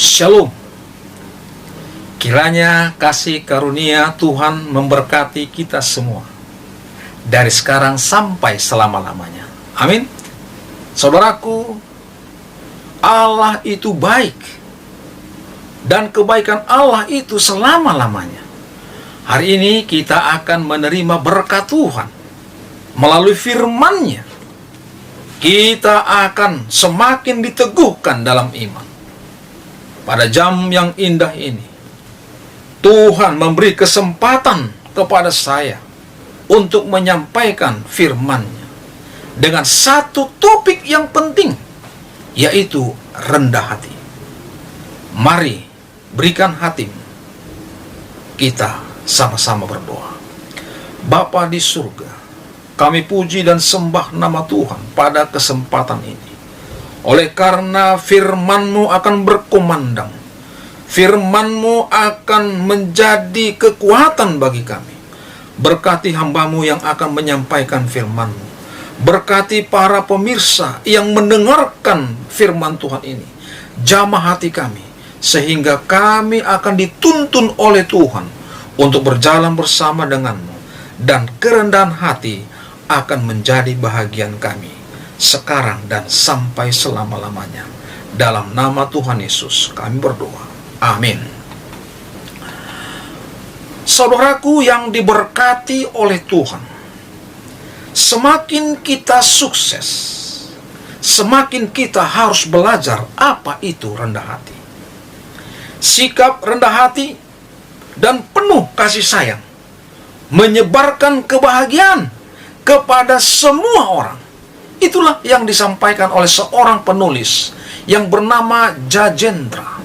Shalom. Kiranya kasih karunia Tuhan memberkati kita semua dari sekarang sampai selama-lamanya. Amin. Saudaraku, Allah itu baik dan kebaikan Allah itu selama-lamanya. Hari ini kita akan menerima berkat Tuhan melalui firman-Nya. Kita akan semakin diteguhkan dalam iman. Pada jam yang indah ini, Tuhan memberi kesempatan kepada saya untuk menyampaikan firman-Nya dengan satu topik yang penting, yaitu rendah hati. Mari berikan hatimu. Kita sama-sama berdoa. Bapa di surga, kami puji dan sembah nama Tuhan pada kesempatan ini. Oleh karena firman-Mu akan berkumandang, firman-Mu akan menjadi kekuatan bagi kami. Berkati hamba-Mu yang akan menyampaikan firman-Mu. Berkati para pemirsa yang mendengarkan firman Tuhan ini. Jamah hati kami, sehingga kami akan dituntun oleh Tuhan untuk berjalan bersama denganmu. Dan kerendahan hati akan menjadi bahagian kami sekarang dan sampai selama-lamanya. Dalam nama Tuhan Yesus kami berdoa. Amin. Saudaraku yang diberkati oleh Tuhan, semakin kita sukses, semakin kita harus belajar apa itu rendah hati. Sikap rendah hati dan penuh kasih sayang menyebarkan kebahagiaan kepada semua orang. Itulah yang disampaikan oleh seorang penulis yang bernama Jajendra.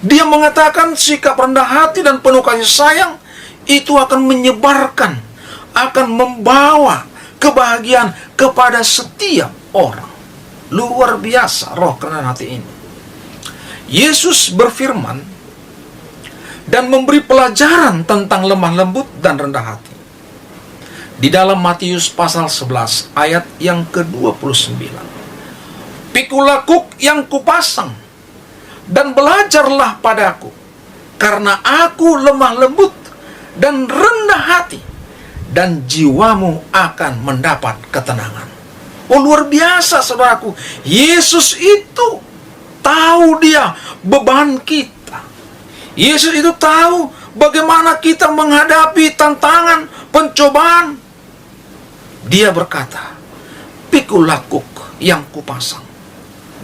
Dia mengatakan sikap rendah hati dan penuh kasih sayang itu akan menyebarkan, akan membawa kebahagiaan kepada setiap orang. Luar biasa roh kerendahan hati ini. Yesus berfirman dan memberi pelajaran tentang lemah lembut dan rendah hati di dalam Matius pasal 11 ayat yang ke-29. Pikulah kuk yang kupasang dan belajarlah padaku, karena aku lemah lembut dan rendah hati, dan jiwamu akan mendapat ketenangan. Oh, luar biasa saudaraku. Yesus itu tahu dia beban kita. Yesus itu tahu bagaimana kita menghadapi tantangan, pencobaan. Dia berkata, pikulah kuk yang kupasang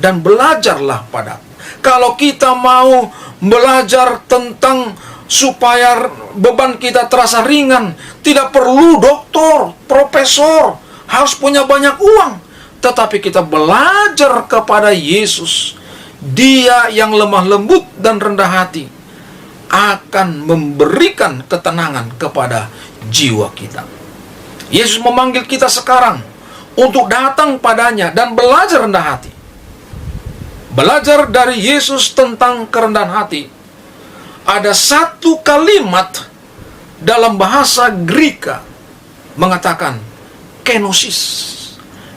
dan belajarlah padaku. Kalau kita mau belajar tentang supaya beban kita terasa ringan, tidak perlu doktor, profesor, harus punya banyak uang. Tetapi kita belajar kepada Yesus. Dia yang lemah lembut dan rendah hati akan memberikan ketenangan kepada jiwa kita. Yesus memanggil kita sekarang untuk datang padanya dan belajar rendah hati. Belajar dari Yesus tentang kerendahan hati. Ada satu kalimat dalam bahasa Greka mengatakan kenosis,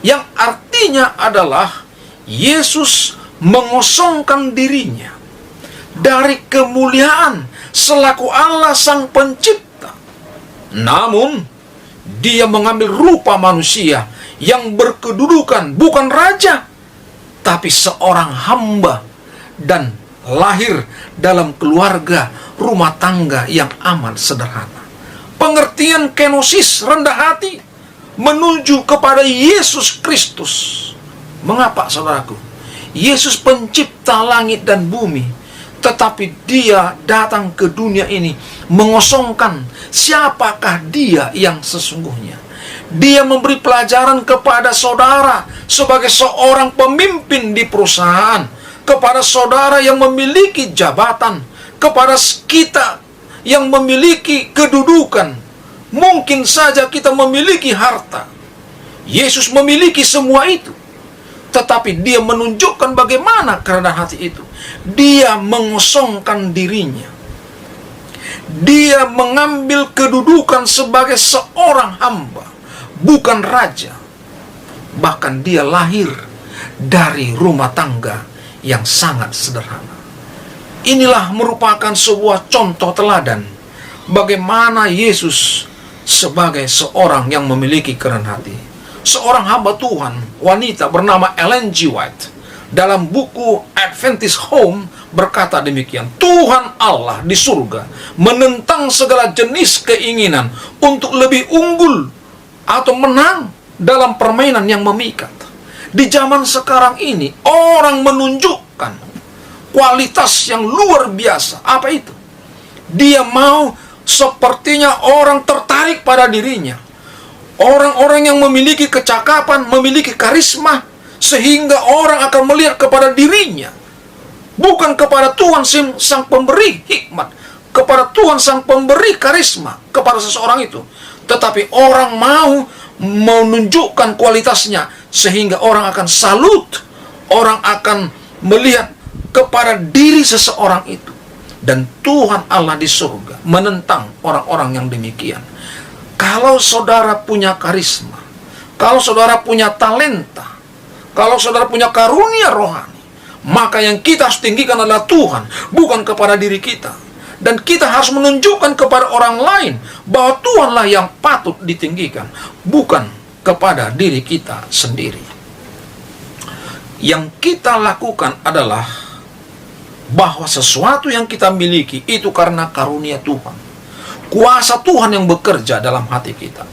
yang artinya adalah Yesus mengosongkan dirinya dari kemuliaan selaku Allah Sang Pencipta. Namun Dia mengambil rupa manusia yang berkedudukan bukan raja, tapi seorang hamba, dan lahir dalam keluarga rumah tangga yang amat sederhana. Pengertian kenosis, rendah hati, menuju kepada Yesus Kristus. Mengapa saudaraku? Yesus pencipta langit dan bumi, tetapi Dia datang ke dunia ini mengosongkan siapakah Dia yang sesungguhnya. Dia memberi pelajaran kepada saudara sebagai seorang pemimpin di perusahaan, kepada saudara yang memiliki jabatan, kepada kita yang memiliki kedudukan. Mungkin saja kita memiliki harta. Yesus memiliki semua itu, tetapi Dia menunjukkan bagaimana kerendahan hati itu. Dia mengosongkan dirinya. Dia mengambil kedudukan sebagai seorang hamba, bukan raja. Bahkan Dia lahir dari rumah tangga yang sangat sederhana. inilah merupakan sebuah contoh teladan bagaimana Yesus sebagai seorang yang memiliki kerendahan hati. Seorang hamba Tuhan, wanita bernama Ellen G. White, dalam buku Adventist Home berkata demikian, Tuhan Allah di surga menentang segala jenis keinginan untuk lebih unggul atau menang dalam permainan yang memikat. Di zaman sekarang ini, orang menunjukkan kualitas yang luar biasa. Apa itu? Dia mau sepertinya orang tertarik pada dirinya. Orang-orang yang memiliki kecakapan, memiliki karisma, sehingga orang akan melihat kepada dirinya, bukan kepada Tuhan sang pemberi hikmat, kepada Tuhan sang pemberi karisma kepada seseorang itu. Tetapi orang mau menunjukkan kualitasnya, sehingga orang akan salut, orang akan melihat kepada diri seseorang itu. Dan Tuhan Allah di surga menentang orang-orang yang demikian. Kalau saudara punya karisma, kalau saudara punya talenta, kalau saudara punya karunia rohani, maka yang kita harus tinggikan adalah Tuhan, bukan kepada diri kita. Dan kita harus menunjukkan kepada orang lain bahwa Tuhanlah yang patut ditinggikan, bukan kepada diri kita sendiri. Yang kita lakukan adalah bahwa sesuatu yang kita miliki itu karena karunia Tuhan, kuasa Tuhan yang bekerja dalam hati kita.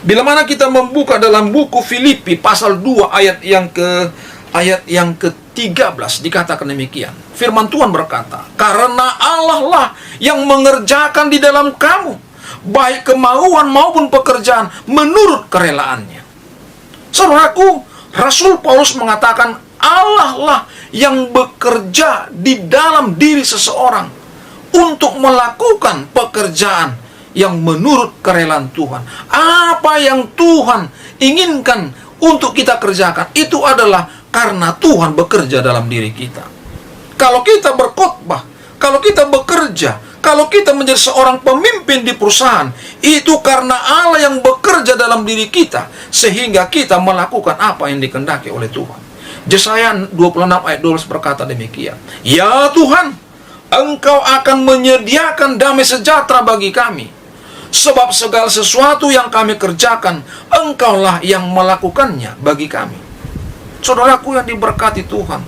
Bila mana kita membuka dalam buku Filipi pasal 2 ayat yang ke-13 dikatakan demikian. Firman Tuhan berkata, karena Allah lah yang mengerjakan di dalam kamu baik kemauan maupun pekerjaan menurut kerelaannya. Saudaraku, Rasul Paulus mengatakan Allah lah yang bekerja di dalam diri seseorang untuk melakukan pekerjaan yang menurut kerelaan Tuhan. Apa yang Tuhan inginkan untuk kita kerjakan, itu adalah karena Tuhan bekerja dalam diri kita. Kalau kita berkhotbah, kalau kita bekerja, kalau kita menjadi seorang pemimpin di perusahaan, itu karena Allah yang bekerja dalam diri kita, sehingga kita melakukan apa yang dikehendaki oleh Tuhan. Yesaya 26 ayat 12 berkata demikian, ya Tuhan, Engkau akan menyediakan damai sejahtera bagi kami, sebab segala sesuatu yang kami kerjakan, Engkaulah yang melakukannya bagi kami. Saudaraku yang diberkati Tuhan,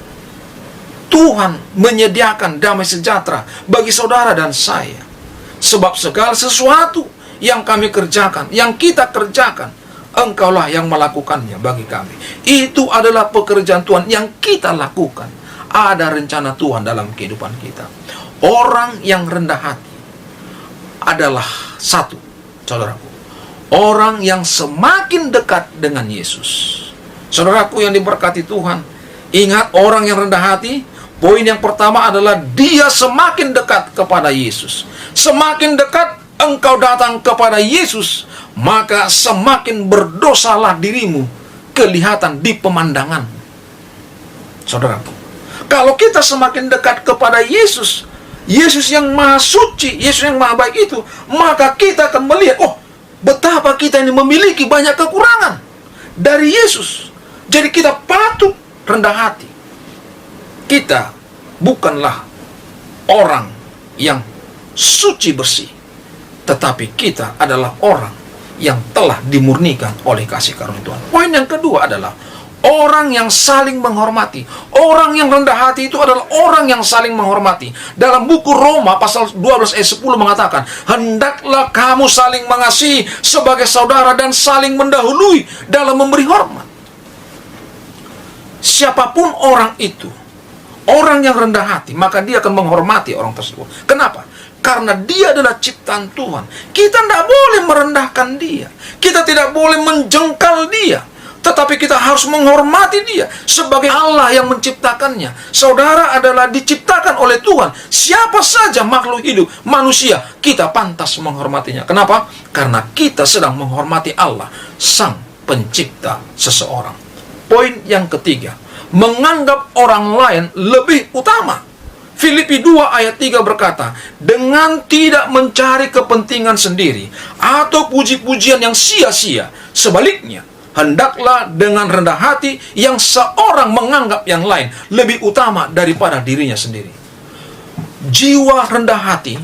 Tuhan menyediakan damai sejahtera bagi saudara dan saya, sebab segala sesuatu yang kami kerjakan, yang kita kerjakan, Engkaulah yang melakukannya bagi kami. Itu adalah pekerjaan Tuhan yang kita lakukan. Ada rencana Tuhan dalam kehidupan kita. Orang yang rendah hati adalah satu, saudaraku, orang yang semakin dekat dengan Yesus. Saudaraku yang diberkati Tuhan, ingat, orang yang rendah hati, poin yang pertama adalah dia semakin dekat kepada Yesus. Semakin dekat engkau datang kepada Yesus, maka semakin berdosalah dirimu kelihatan di pemandangan. Saudaraku, kalau kita semakin dekat kepada Yesus, Yesus yang maha suci, Yesus yang maha baik itu, maka kita akan melihat, oh, betapa kita ini memiliki banyak kekurangan dari Yesus. Jadi kita patut rendah hati. Kita bukanlah orang yang suci bersih, tetapi kita adalah orang yang telah dimurnikan oleh kasih karunia Tuhan. Poin yang kedua adalah orang yang saling menghormati. Orang yang rendah hati itu adalah orang yang saling menghormati. Dalam buku Roma pasal 12 ayat 10 mengatakan, hendaklah kamu saling mengasihi sebagai saudara dan saling mendahului dalam memberi hormat. Siapapun orang itu, orang yang rendah hati, maka dia akan menghormati orang tersebut. Kenapa? Karena dia adalah ciptaan Tuhan. Kita tidak boleh merendahkan dia, kita tidak boleh menjengkal dia, tetapi kita harus menghormati dia sebagai Allah yang menciptakannya. Saudara adalah diciptakan oleh Tuhan. Siapa saja makhluk hidup, manusia, kita pantas menghormatinya. Kenapa? Karena kita sedang menghormati Allah, sang pencipta seseorang. Poin yang ketiga, menganggap orang lain lebih utama. Filipi 2 ayat 3 berkata, dengan tidak mencari kepentingan sendiri atau puji-pujian yang sia-sia. Sebaliknya, hendaklah dengan rendah hati yang seorang menganggap yang lain lebih utama daripada dirinya sendiri. jiwa rendah hati,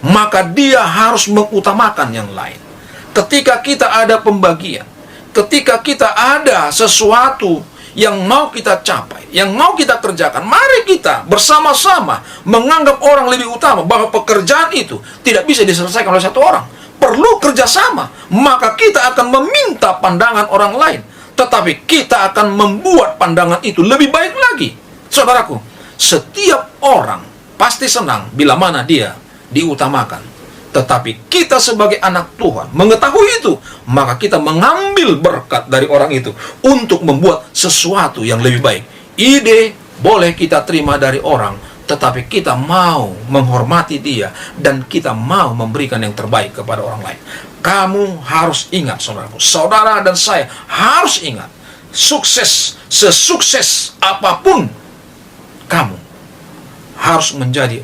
maka dia harus mengutamakan yang lain. Ketika kita ada pembagian, ketika kita ada sesuatu yang mau kita capai, yang mau kita kerjakan, mari kita bersama-sama menganggap orang lebih utama, bahwa pekerjaan itu tidak bisa diselesaikan oleh satu orang, perlu kerjasama. Maka kita akan meminta pandangan orang lain, tetapi kita akan membuat pandangan itu lebih baik lagi. Saudaraku, setiap orang pasti senang bila mana dia diutamakan. Tetapi kita sebagai anak Tuhan mengetahui itu, maka kita mengambil berkat dari orang itu untuk membuat sesuatu yang lebih baik. Ide boleh kita terima dari orang, tetapi kita mau menghormati dia dan kita mau memberikan yang terbaik kepada orang lain. Kamu harus ingat, saudaraku, saudara dan saya harus ingat, sukses, sesukses apapun kamu, harus menjadi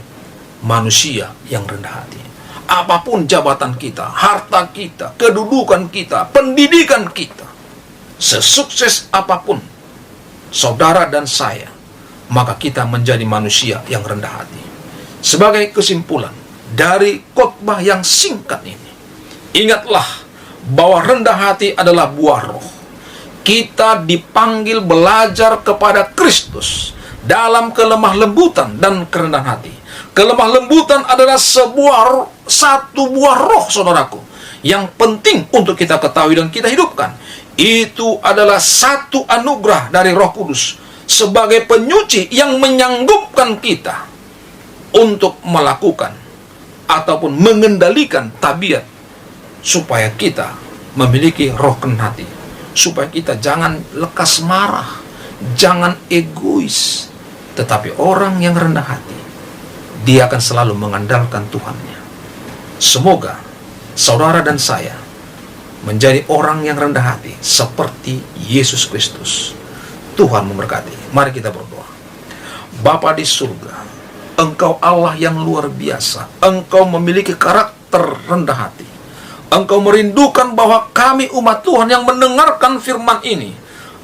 manusia yang rendah hati. Apapun jabatan kita, harta kita, kedudukan kita, pendidikan kita, sesukses apapun saudara dan saya, maka kita menjadi manusia yang rendah hati. Sebagai kesimpulan dari khotbah yang singkat ini, ingatlah bahwa rendah hati adalah buah roh. Kita dipanggil belajar kepada Kristus dalam kelemah lembutan dan kerendahan hati. Kelemah lembutan adalah satu buah roh, saudaraku, yang penting untuk kita ketahui dan kita hidupkan. Itu adalah satu anugerah dari Roh Kudus sebagai penyuci yang menyanggupkan kita untuk melakukan ataupun mengendalikan tabiat, supaya kita memiliki roh rendah hati, supaya kita jangan lekas marah, jangan egois, tetapi orang yang rendah hati, dia akan selalu mengandalkan Tuhannya. Semoga saudara dan saya menjadi orang yang rendah hati seperti Yesus Kristus. Tuhan memberkati. Mari kita berdoa. Bapa di surga, Engkau Allah yang luar biasa. Engkau memiliki karakter rendah hati. Engkau merindukan bahwa kami umat Tuhan yang mendengarkan firman ini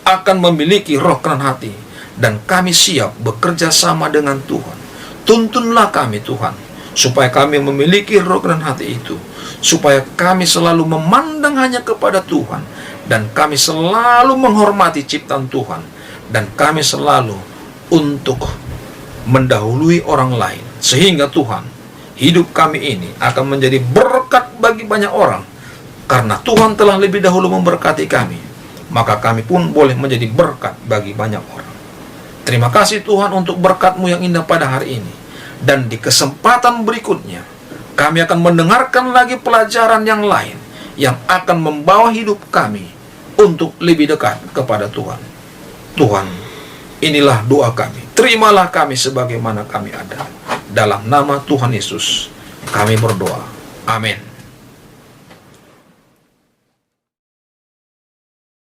akan memiliki roh rendah hati, dan kami siap bekerja sama dengan Tuhan. Tuntunlah kami, Tuhan, supaya kami memiliki roh rendah hati itu, supaya kami selalu memandang hanya kepada Tuhan, dan kami selalu menghormati ciptaan Tuhan, dan kami selalu untuk mendahului orang lain, sehingga Tuhan, hidup kami ini akan menjadi berkat bagi banyak orang. Karena Tuhan telah lebih dahulu memberkati kami, maka kami pun boleh menjadi berkat bagi banyak orang. Terima kasih Tuhan untuk berkat-Mu yang indah pada hari ini. Dan di kesempatan berikutnya, kami akan mendengarkan lagi pelajaran yang lain yang akan membawa hidup kami untuk lebih dekat kepada Tuhan. Tuhan, inilah doa kami. Terimalah kami sebagaimana kami ada. Dalam nama Tuhan Yesus, kami berdoa. Amin.